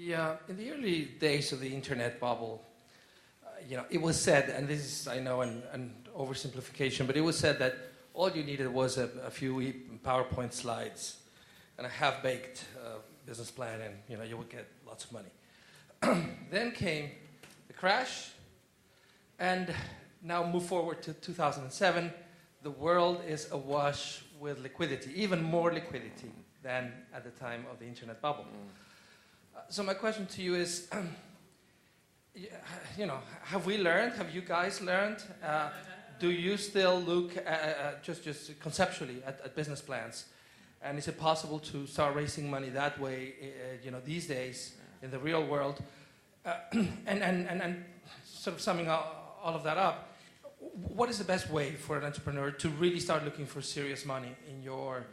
Yeah, in the early days of the internet bubble, it was said, and this is, I know, an oversimplification, but it was said that all you needed was a few PowerPoint slides and a half-baked business plan, and you would get lots of money. Then came the crash, and now move forward to 2007. The world is awash with liquidity, even more liquidity than at the time of the internet bubble. So my question to you is, have we learned? Have you guys learned? Do you still look just conceptually at business plans? And is it possible to start raising money that way, these days in the real world? And sort of summing all of that up, what is the best way for an entrepreneur to really start looking for serious money in your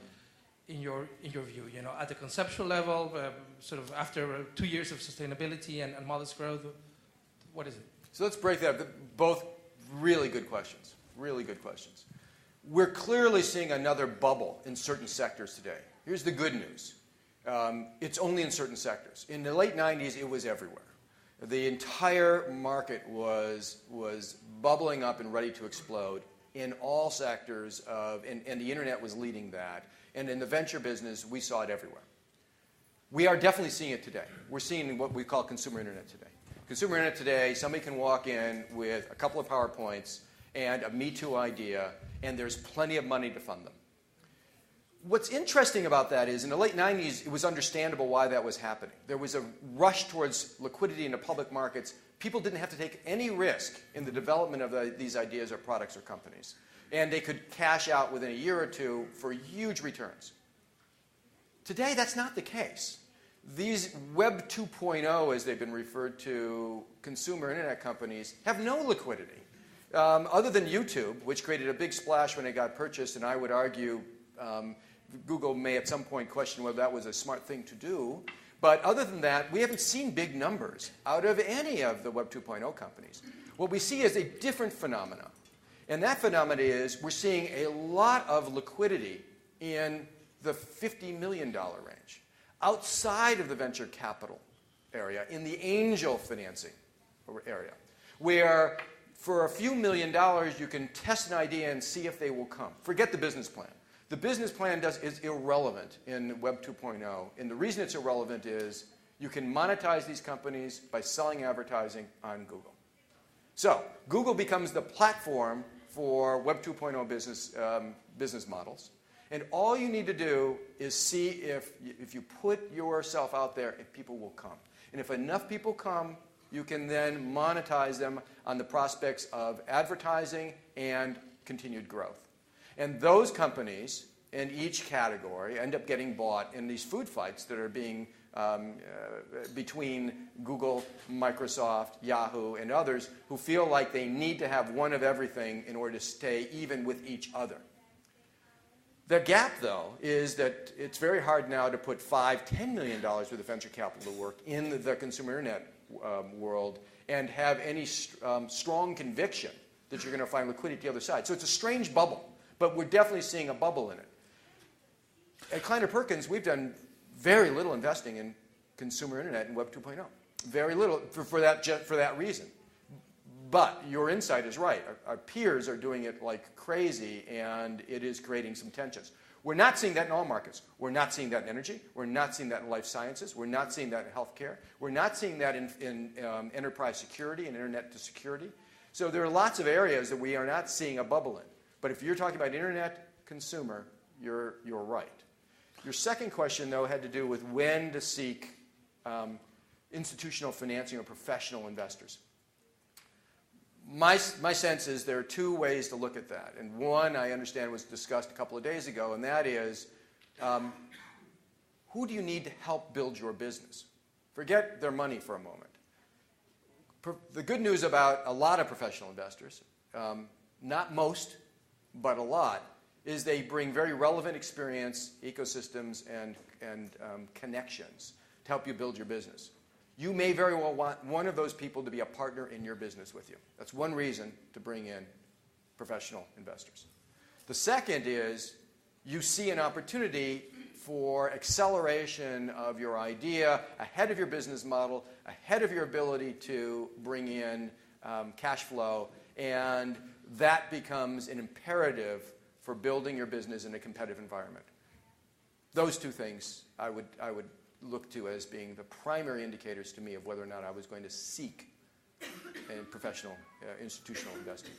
view? At the conceptual level, sort of after 2 years of sustainability and modest growth, what is it? So let's break that up. Both really good questions. Really good questions. We're clearly seeing another bubble in certain sectors today. Here's the good news. It's only in certain sectors. In the late 90s, it was everywhere. The entire market was bubbling up and ready to explode in all sectors and the internet was leading that. And in the venture business, we saw it everywhere. We are definitely seeing it today. We're seeing what we call consumer internet today. Consumer internet today, somebody can walk in with a couple of PowerPoints and a Me Too idea, and there's plenty of money to fund them. What's interesting about that is in the late 90s, it was understandable why that was happening. There was a rush towards liquidity in the public markets. People didn't have to take any risk in the development of these ideas or products or companies. And they could cash out within a year or two for huge returns. Today, that's not the case. These Web 2.0, as they've been referred to, consumer internet companies, have no liquidity. Other than YouTube, which created a big splash when it got purchased, and I would argue Google may at some point question whether that was a smart thing to do. But other than that, we haven't seen big numbers out of any of the Web 2.0 companies. What we see is a different phenomenon. And that phenomenon is we're seeing a lot of liquidity in the $50 million range, outside of the venture capital area, in the angel financing area, where for a few $1,000,000 you can test an idea and see if they will come. Forget the business plan. The business plan is irrelevant in Web 2.0, and the reason it's irrelevant is you can monetize these companies by selling advertising on Google. So Google becomes the platform for Web 2.0 business models, and all you need to do is see if you put yourself out there, if people will come. And if enough people come, you can then monetize them on the prospects of advertising and continued growth. And those companies in each category end up getting bought in these food fights that are being between Google, Microsoft, Yahoo, and others who feel like they need to have one of everything in order to stay even with each other. The gap, though, is that it's very hard now to put $5, $10 million worth of venture capital to work in the consumer internet world and have any strong conviction that you're going to find liquidity at the other side. So it's a strange bubble. But we're definitely seeing a bubble in it. At Kleiner Perkins, we've done very little investing in consumer internet and Web 2.0. Very little for that reason. But your insight is right. Our peers are doing it like crazy, and it is creating some tensions. We're not seeing that in all markets. We're not seeing that in energy. We're not seeing that in life sciences. We're not seeing that in healthcare. We're not seeing that in enterprise security and internet to security. So there are lots of areas that we are not seeing a bubble in. But if you're talking about internet consumer, you're right. Your second question, though, had to do with when to seek institutional financing or professional investors. My sense is there are two ways to look at that. And one, I understand, was discussed a couple of days ago, and that is who do you need to help build your business? Forget their money for a moment. The good news about a lot of professional investors, not most, but a lot, is they bring very relevant experience, ecosystems, and connections to help you build your business. You may very well want one of those people to be a partner in your business with you. That's one reason to bring in professional investors. The second is you see an opportunity for acceleration of your idea, ahead of your business model, ahead of your ability to bring in cash flow, and that becomes an imperative for building your business in a competitive environment. Those two things I would look to as being the primary indicators to me of whether or not I was going to seek in professional institutional investing.